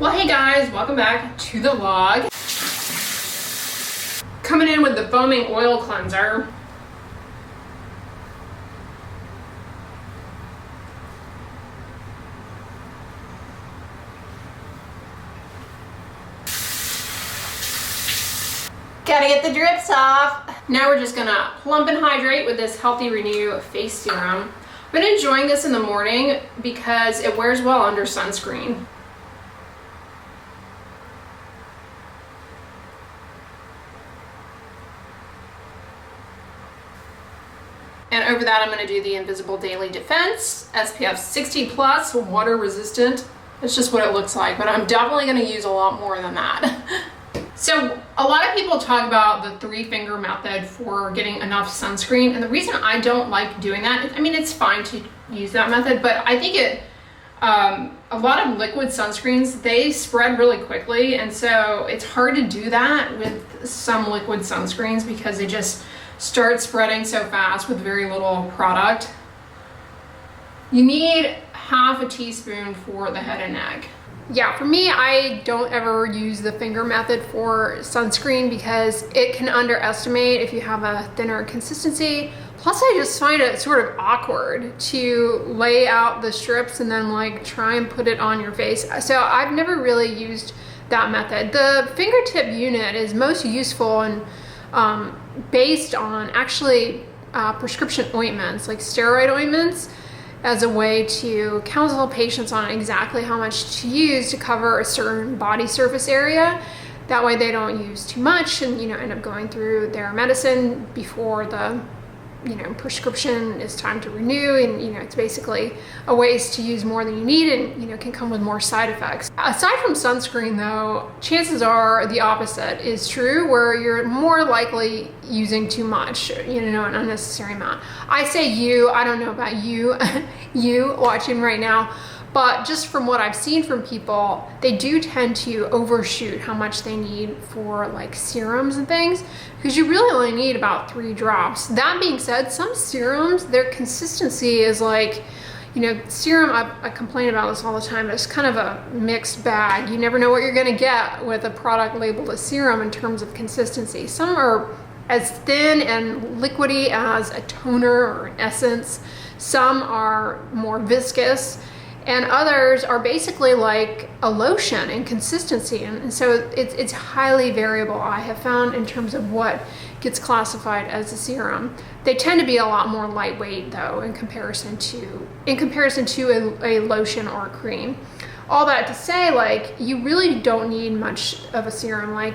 Well, hey guys, welcome back to the vlog. Coming in with the foaming oil cleanser. Gotta get the drips off. Now we're just gonna plump and hydrate with this Healthy Renew face serum. I've been enjoying this in the morning because it wears well under sunscreen. And over that, I'm gonna do the Invisible Daily Defense, SPF 60 plus, water resistant. That's just what it looks like, but I'm definitely gonna use a lot more than that. So a lot of people talk about the 3-finger method for getting enough sunscreen. And the reason I don't like doing that, I mean, it's fine to use that method, but I think a lot of liquid sunscreens, they spread really quickly. And so it's hard to do that with some liquid sunscreens because they just start spreading so fast with very little product. You need half a teaspoon for the head and neck. Yeah, for me, I don't ever use the finger method for sunscreen because it can underestimate if you have a thinner consistency. Plus, I just find it sort of awkward to lay out the strips and then like try and put it on your face. So I've never really used that method. The fingertip unit is most useful and based on actually prescription ointments, like steroid ointments, as a way to counsel patients on exactly how much to use to cover a certain body surface area. That way they don't use too much and end up going through their medicine before the prescription is time to renew, and it's basically a ways to use more than you need and can come with more side effects. Aside from sunscreen though, chances are the opposite is true, where you're more likely using too much, an unnecessary amount. I say I don't know about you, you watching right now, but just from what I've seen from people, they do tend to overshoot how much they need for like serums and things, because you really only need about 3 drops. That being said, some serums, their consistency is like, serum, I complain about this all the time, but it's kind of a mixed bag. You never know what you're gonna get with a product labeled as serum in terms of consistency. Some are as thin and liquidy as a toner or an essence. Some are more viscous, and others are basically like a lotion in consistency. And so it's highly variable, I have found, in terms of what gets classified as a serum. They tend to be a lot more lightweight though in comparison to a lotion or a cream. All that to say, like, you really don't need much of a serum. Like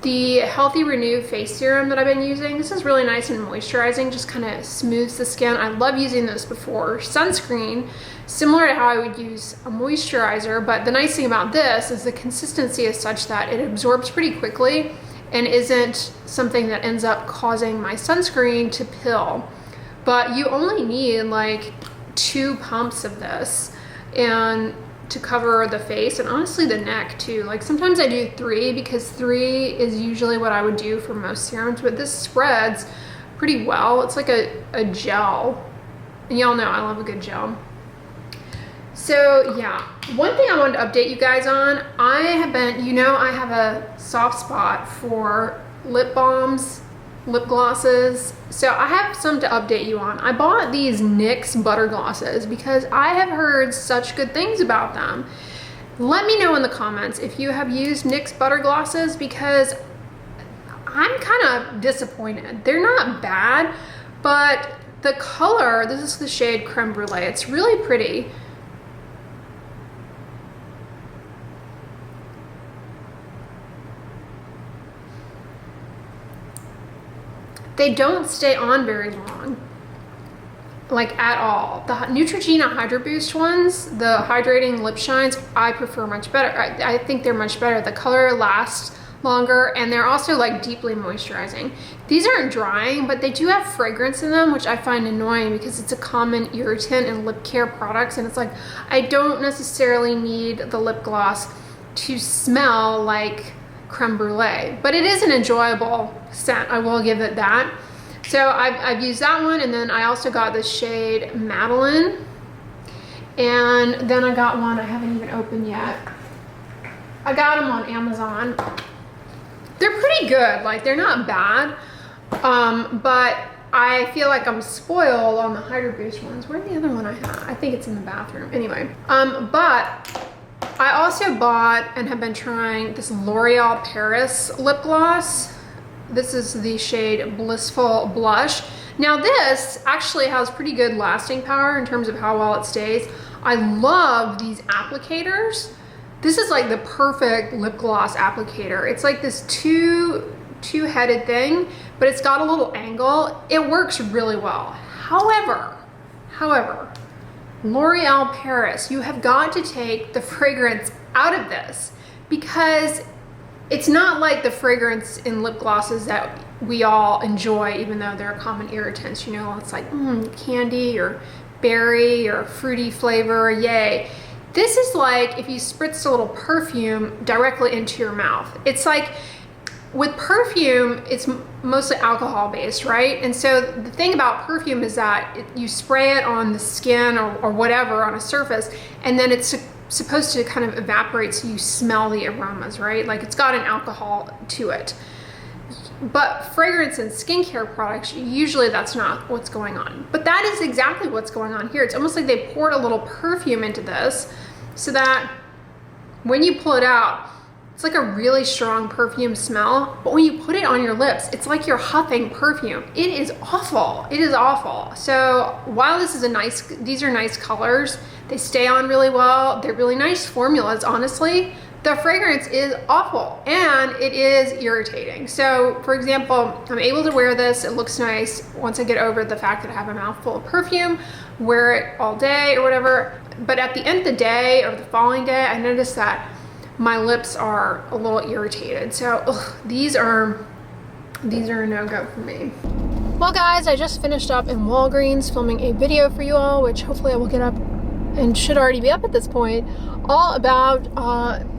the Healthy Renew face serum that I've been using, this is really nice and moisturizing, just kind of smooths the skin. I love using this before sunscreen, similar to how I would use a moisturizer, but the nice thing about this is the consistency is such that it absorbs pretty quickly and isn't something that ends up causing my sunscreen to pill. But you only need like 2 pumps of this and to cover the face, and honestly the neck too. Like sometimes I do 3 because 3 is usually what I would do for most serums, but this spreads pretty well. It's like a gel, and y'all know I love a good gel. So yeah, one thing I wanted to update you guys on, I have been, I have a soft spot for lip balms, lip glosses. So I have some to update you on. I bought these NYX butter glosses because I have heard such good things about them. Let me know in the comments if you have used NYX butter glosses, because I'm kind of disappointed. They're not bad, but the color, this is the shade Creme Brulee. It's really pretty. They don't stay on very long, like at all. The Neutrogena Hydro Boost ones, the hydrating lip shines, I prefer much better. I think they're much better. The color lasts longer, and they're also like deeply moisturizing. These aren't drying, but they do have fragrance in them, which I find annoying because it's a common irritant in lip care products. And it's like, I don't necessarily need the lip gloss to smell like creme brulee, but it is an enjoyable scent, I will give it that. So I've used that one, and then I also got this shade Madeline, and then I got one I haven't even opened yet. I got them on Amazon. They're pretty good, like they're not bad, but I feel like I'm spoiled on the Hydro Boost ones. Where's the other one I have? I think it's in the bathroom. Anyway, but I also bought and have been trying this L'Oreal Paris lip gloss. This is the shade Blissful Blush. Now this actually has pretty good lasting power in terms of how well it stays. I love these applicators. This is like the perfect lip gloss applicator. It's like this two-headed thing, but it's got a little angle. It works really well. However, L'Oreal Paris, you have got to take the fragrance out of this because it's not like the fragrance in lip glosses that we all enjoy, even though they're common irritants. You know, it's like candy or berry or fruity flavor, yay. This is like if you spritzed a little perfume directly into your mouth. It's like, with perfume, it's mostly alcohol based, right? And so the thing about perfume is that you spray it on the skin or whatever on a surface, and then it's supposed to kind of evaporate so you smell the aromas, right? Like it's got an alcohol to it. But fragrance and skincare products, usually that's not what's going on. But that is exactly what's going on here. It's almost like they poured a little perfume into this so that when you pull it out, it's like a really strong perfume smell, but when you put it on your lips, it's like you're huffing perfume. It is awful. It is awful. So while this is these are nice colors, they stay on really well. They're really nice formulas, honestly. The fragrance is awful and it is irritating. So for example, I'm able to wear this. It looks nice once I get over the fact that I have a mouthful of perfume, wear it all day or whatever. But at the end of the day or the following day, I noticed that my lips are a little irritated. So these are a no-go for me. Well guys, I just finished up in Walgreens filming a video for you all, which hopefully I will get up and should already be up at this point, all about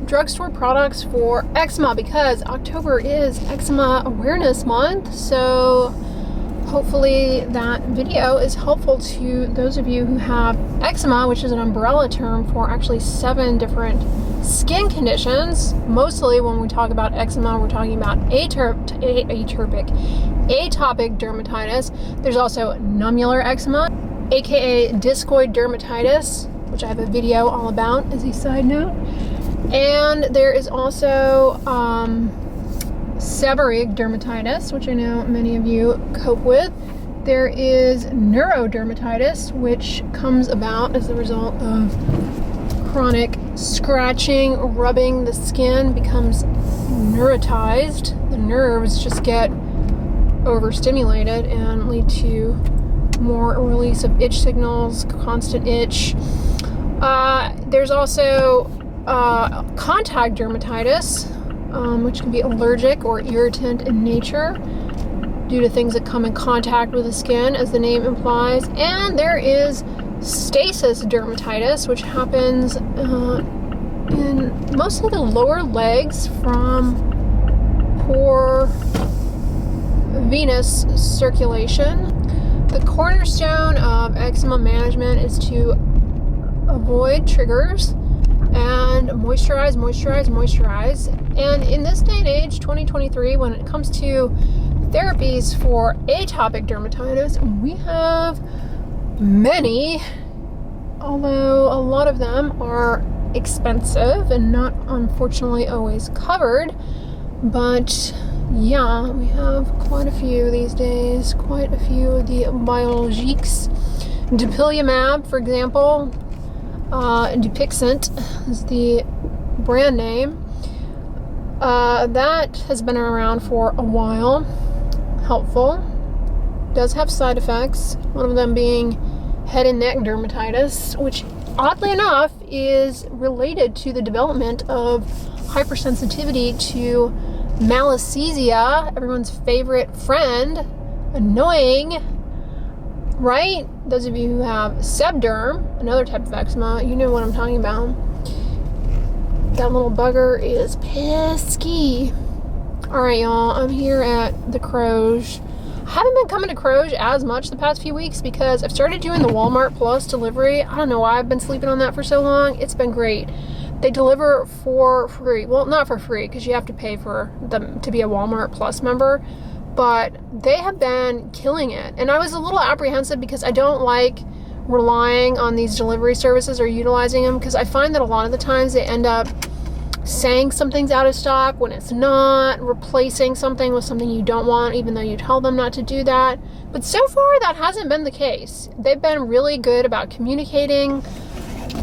drugstore products for eczema, because October is Eczema Awareness Month. So hopefully that video is helpful to those of you who have eczema, which is an umbrella term for actually 7 different skin conditions. Mostly when we talk about eczema, we're talking about atopic dermatitis. There's also nummular eczema, aka discoid dermatitis, which I have a video all about as a side note. And there is also seborrheic dermatitis, which I know many of you cope with. There is neurodermatitis, which comes about as a result of chronic scratching, rubbing. The skin becomes neurotized. The nerves just get overstimulated and lead to more release of itch signals, constant itch. There's also contact dermatitis, which can be allergic or irritant in nature due to things that come in contact with the skin, as the name implies. And there is stasis dermatitis, which happens in mostly the lower legs from poor venous circulation. The cornerstone of eczema management is to avoid triggers and moisturize. And in this day and age, 2023, when it comes to therapies for atopic dermatitis, we have many, although a lot of them are expensive and not unfortunately always covered. But yeah, we have quite a few these days, quite a few of the biologiques. Dupilumab, for example, Dupixent is the brand name. That has been around for a while. Helpful. Does have side effects, one of them being head and neck dermatitis, which oddly enough is related to the development of hypersensitivity to malassezia, everyone's favorite friend. Annoying, right? Those of you who have sebderm, another type of eczema, you know what I'm talking about. That little bugger is pesky. Alright, y'all, I'm here at the Kroger. I haven't been coming to Kroger as much the past few weeks because I've started doing the Walmart Plus delivery. I don't know why I've been sleeping on that for so long. It's been great. They deliver for free. Well, not for free, because you have to pay for them to be a Walmart Plus member, but they have been killing it. And I was a little apprehensive because I don't like relying on these delivery services or utilizing them, because I find that a lot of the times they end up saying something's out of stock when it's not, replacing something with something you don't want, even though you tell them not to do that. But so far, that hasn't been the case. They've been really good about communicating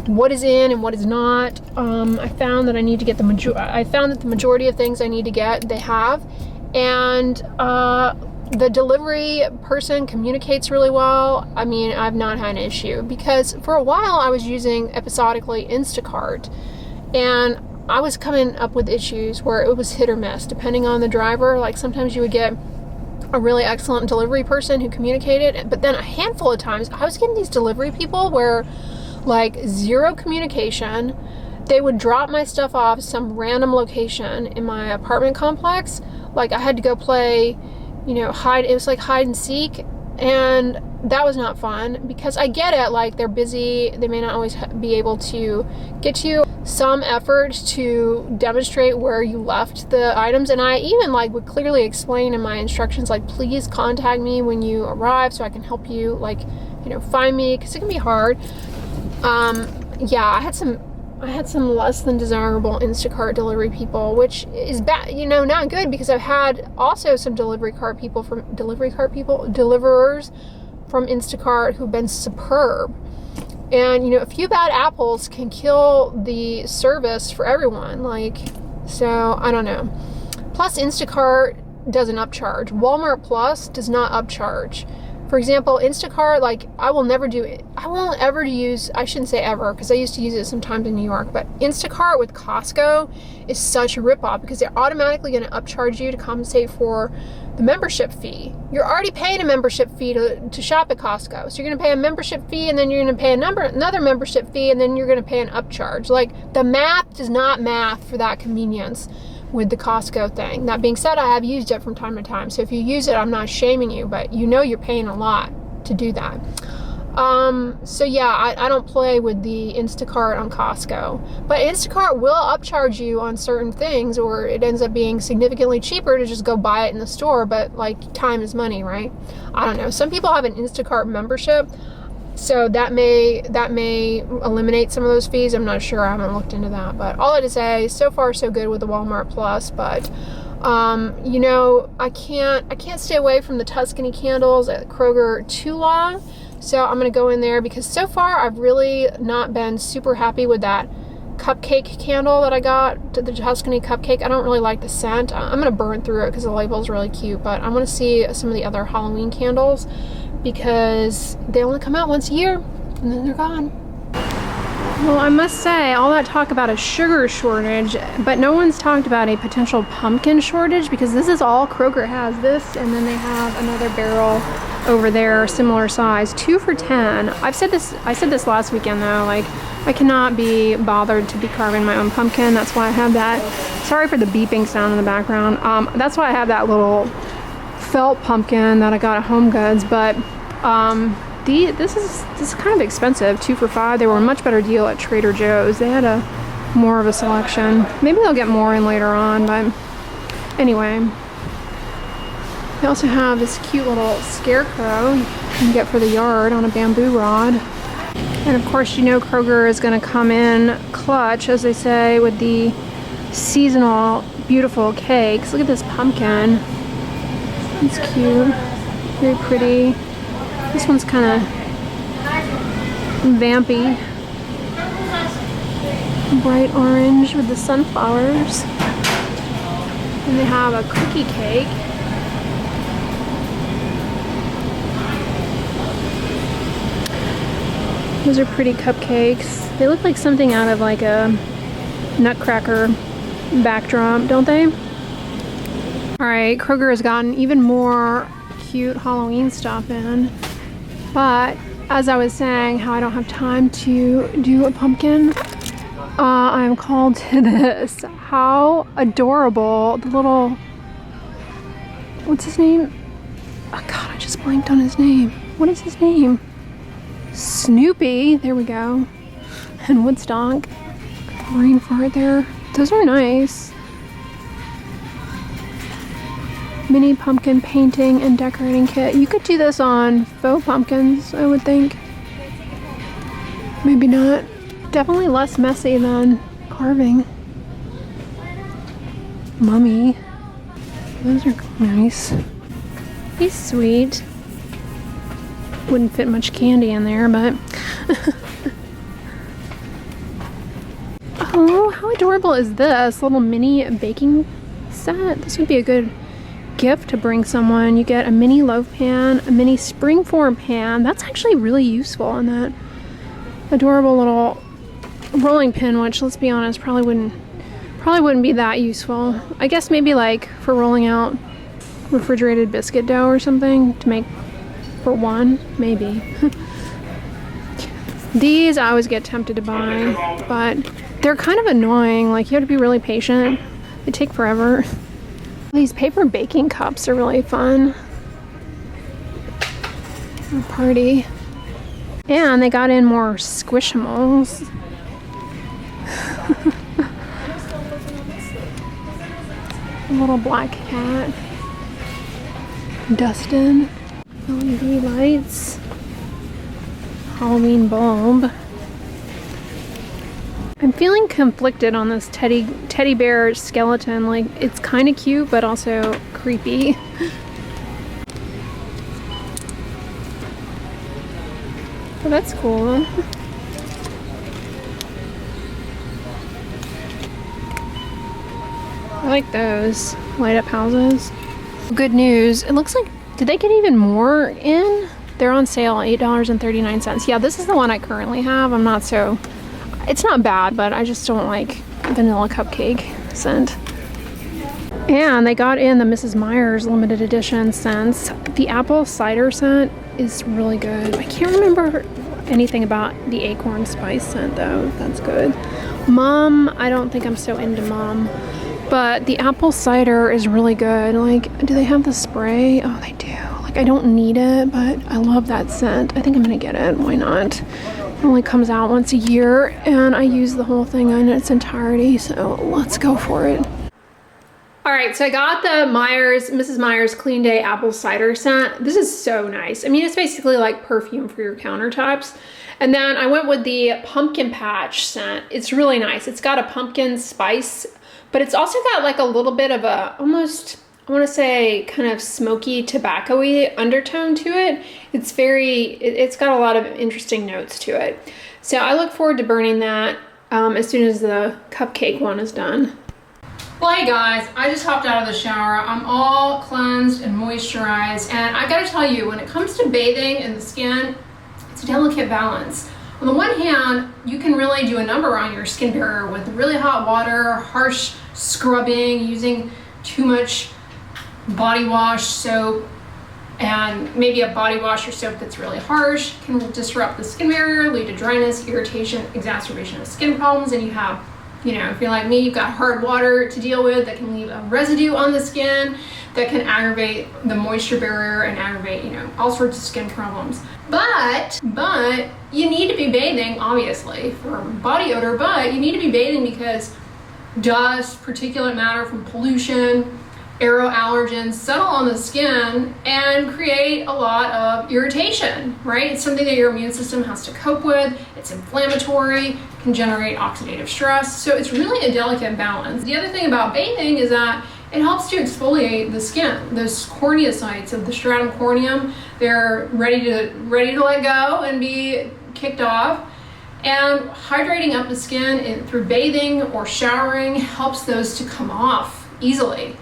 what is in and what is not. I found that I need to get I found that the majority of things I need to get, they have. And the delivery person communicates really well. I mean, I've not had an issue, because for a while I was using episodically Instacart, and I was coming up with issues where it was hit or miss depending on the driver. Like sometimes you would get a really excellent delivery person who communicated, but then a handful of times I was getting these delivery people where like zero communication. They would drop my stuff off some random location in my apartment complex. Like I had to go play, you know, it was like hide and seek, and that was not fun, because I get it, like they're busy, they may not always be able to get to you. Some effort to demonstrate where you left the items, and I even like would clearly explain in my instructions, like, please contact me when you arrive so I can help you, like, you know, find me, because it can be hard. Yeah, I had some less than desirable Instacart delivery people, which is bad, you know, not good, because I've had also some deliverers from Instacart who've been superb. And, you know, a few bad apples can kill the service for everyone. Like, so I don't know. Plus, Instacart doesn't upcharge. Walmart Plus does not upcharge. For example, Instacart, like, I won't ever use, I shouldn't say ever, because I used to use it sometimes in New York, but Instacart with Costco is such a ripoff, because they're automatically going to upcharge you to compensate for the membership fee. You're already paying a membership fee to shop at Costco. So you're going to pay a membership fee, and then you're going to pay another membership fee, and then you're going to pay an upcharge. Like, the math does not math for that convenience with the Costco thing. That being said, I have used it from time to time. So if you use it, I'm not shaming you, but you know you're paying a lot to do that. So yeah, I don't play with the Instacart on Costco, but Instacart will upcharge you on certain things, or it ends up being significantly cheaper to just go buy it in the store, but like, time is money, right? I don't know. Some people have an Instacart membership, so that may eliminate some of those fees. I'm not sure. I haven't looked into that, but all I to say, so far so good with the Walmart Plus. But you know, I can't stay away from the Tuscany candles at Kroger too long. So I'm going to go in there, because so far I've really not been super happy with that cupcake candle that I got, the Tuscany cupcake. I don't really like the scent. I'm going to burn through it because the label is really cute, but I want to see some of the other Halloween candles, because they only come out once a year and then they're gone. Well, I must say, all that talk about a sugar shortage, but no one's talked about a potential pumpkin shortage, because this is all Kroger has, this, and then they have another barrel over there, similar size, 2 for $10. I said this last weekend though, like, I cannot be bothered to be carving my own pumpkin. That's why I have that. Sorry for the beeping sound in the background. That's why I have that little felt pumpkin that I got at Home Goods, but this is kind of expensive, 2 for $5. They were a much better deal at Trader Joe's. They had more of a selection. Maybe they'll get more in later on, but anyway. They also have this cute little scarecrow you can get for the yard on a bamboo rod. And of course, you know Kroger is going to come in clutch, as they say, with the seasonal beautiful cakes. Look at this pumpkin. It's cute. Very pretty. This one's kind of vampy. Bright orange with the sunflowers. And they have a cookie cake. Those are pretty cupcakes. They look like something out of like a Nutcracker backdrop, don't they? Alright, Kroger has gotten even more cute Halloween stuff in. But as I was saying, how I don't have time to do a pumpkin, I'm called to this. How adorable. The little, what's his name? Oh God, I just blanked on his name. What is his name? Snoopy, there we go, and Woodstock. rainforest there. Those are nice. Mini pumpkin painting and decorating kit. You could do this on faux pumpkins, I would think. Maybe not. Definitely less messy than carving. Mummy. Those are nice. He's sweet. Wouldn't fit much candy in there, but... Oh, how adorable is this? Little mini baking set. This would be a good gift to bring someone. You get a mini loaf pan, a mini springform pan. That's actually really useful. And that adorable little rolling pin, which, let's be honest, probably wouldn't be that useful. I guess maybe like for rolling out refrigerated biscuit dough or something to make for one, maybe. These I always get tempted to buy, but they're kind of annoying. Like, you have to be really patient. They take forever. These paper baking cups are really fun. For a party. And they got in more Squishmallows. A little black cat. Dustin. LED lights. Halloween bulb. I'm feeling conflicted on this teddy bear skeleton. Like, it's kind of cute, but also creepy. Oh, that's cool. I like those light up houses. Good news. It looks like, did they get even more in? They're on sale, $8.39. Yeah, this is the one I currently have. It's not bad, but I just don't like vanilla cupcake scent. And they got in the Mrs. Meyer's limited edition scents. The apple cider scent is really good. I can't remember anything about the acorn spice scent though. That's good. Mum, I don't think I'm so into Mum. But the apple cider is really good. Like, do they have the spray? Oh, they do. Like, I don't need it, but I love that scent. I think I'm gonna get it. Why not? It only comes out once a year, and I use the whole thing in its entirety, so let's go for it. All right, so I got the Mrs. Meyer's Clean Day Apple Cider Scent. This is so nice. I mean, it's basically like perfume for your countertops. And then I went with the Pumpkin Patch scent. It's really nice. It's got a pumpkin spice, but it's also got like a little bit of a almost, I want to say, kind of smoky, tobacco-y undertone to it. It's got a lot of interesting notes to it. So I look forward to burning that as soon as the cupcake one is done. Well, hey guys, I just hopped out of the shower. I'm all cleansed and moisturized, and I gotta tell you, when it comes to bathing in the skin, it's a delicate balance. On the one hand, you can really do a number on your skin barrier with really hot water, harsh scrubbing, using too much body wash, soap, and maybe a body wash or soap that's really harsh can disrupt the skin barrier, lead to dryness, irritation, exacerbation of skin problems, and you have, if you're like me, you've got hard water to deal with that can leave a residue on the skin that can aggravate the moisture barrier and aggravate, all sorts of skin problems. But you need to be bathing, obviously, for body odor, but you need to be bathing because dust, particulate matter from pollution, aero allergens settle on the skin and create a lot of irritation, right? It's something that your immune system has to cope with. It's inflammatory, can generate oxidative stress. So it's really a delicate balance. The other thing about bathing is that it helps to exfoliate the skin. Those corneocytes of the stratum corneum, they're ready to let go and be kicked off. And hydrating up the skin through bathing or showering helps those to come off easily.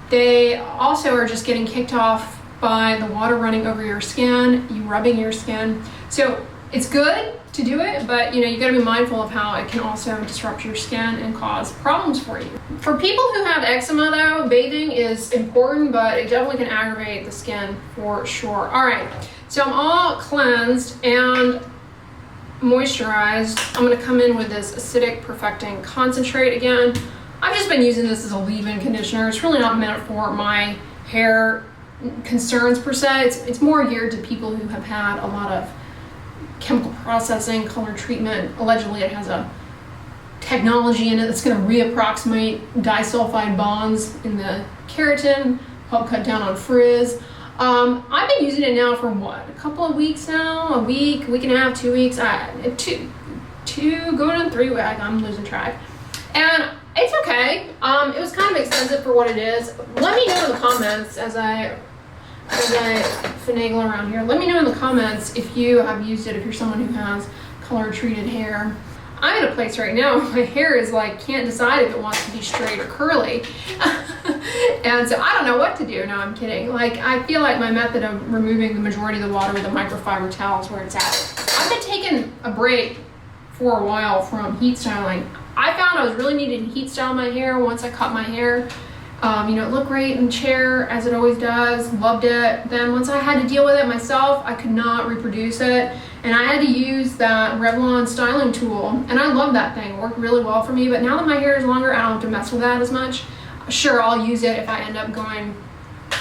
They also are just getting kicked off by the water running over your skin, you rubbing your skin. So it's good to do it, but you gotta be mindful of how it can also disrupt your skin and cause problems for you. For people who have eczema though, bathing is important, but it definitely can aggravate the skin for sure. All right, so I'm all cleansed and moisturized. I'm gonna come in with this Acidic Perfecting Concentrate again. I've just been using this as a leave-in conditioner. It's really not meant for my hair concerns per se. It's more geared to people who have had a lot of chemical processing, color treatment. Allegedly it has a technology in it that's going to reapproximate disulfide bonds in the keratin, help cut down on frizz. I've been using it now for what, a couple of weeks now, a week and a half, 2 weeks, two going on 3 weeks, I'm losing track. And it's okay. It was kind of expensive for what it is. Let me know in the comments as I finagle around here. Let me know in the comments if you have used it, if you're someone who has color treated hair. I'm in a place right now where my hair is like, can't decide if it wants to be straight or curly. And so I don't know what to do. No, I'm kidding. Like, I feel like my method of removing the majority of the water with a microfiber towel is where it's at. I've been taking a break for a while from heat styling. I found I was really needing to heat style my hair once I cut my hair. It looked great in the chair, as it always does, loved it. Then once I had to deal with it myself, I could not reproduce it. And I had to use that Revlon styling tool. And I love that thing, it worked really well for me. But now that my hair is longer, I don't have to mess with that as much. Sure, I'll use it if I end up going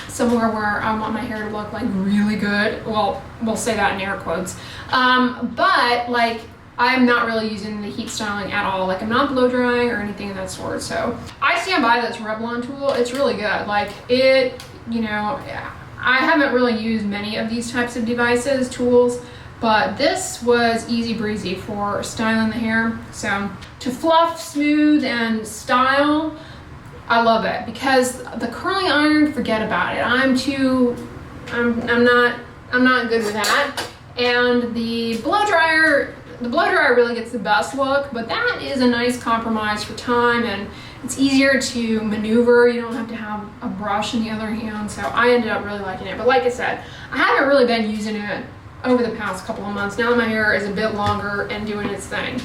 somewhere where I want my hair to look like really good. Well, we'll say that in air quotes. But like, I'm not really using the heat styling at all. Like, I'm not blow drying or anything of that sort. So I stand by this Revlon tool. It's really good. Like, it, I haven't really used many of these types of devices, tools, but this was easy breezy for styling the hair. So to fluff, smooth, and style, I love it, because the curling iron, forget about it. I'm not good with that. And the blow dryer really gets the best look, but that is a nice compromise for time, and it's easier to maneuver. You don't have to have a brush in the other hand, so I ended up really liking it. But like I said, I haven't really been using it over the past couple of months, now that my hair is a bit longer and doing its thing.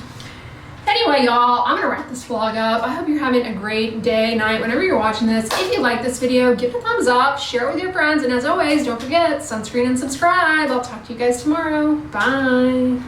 Anyway, y'all, I'm gonna wrap this vlog up. I hope you're having a great day, night, whenever you're watching this. If you like this video, give it a thumbs up, share it with your friends, and as always, don't forget, sunscreen and subscribe. I'll talk to you guys tomorrow. Bye.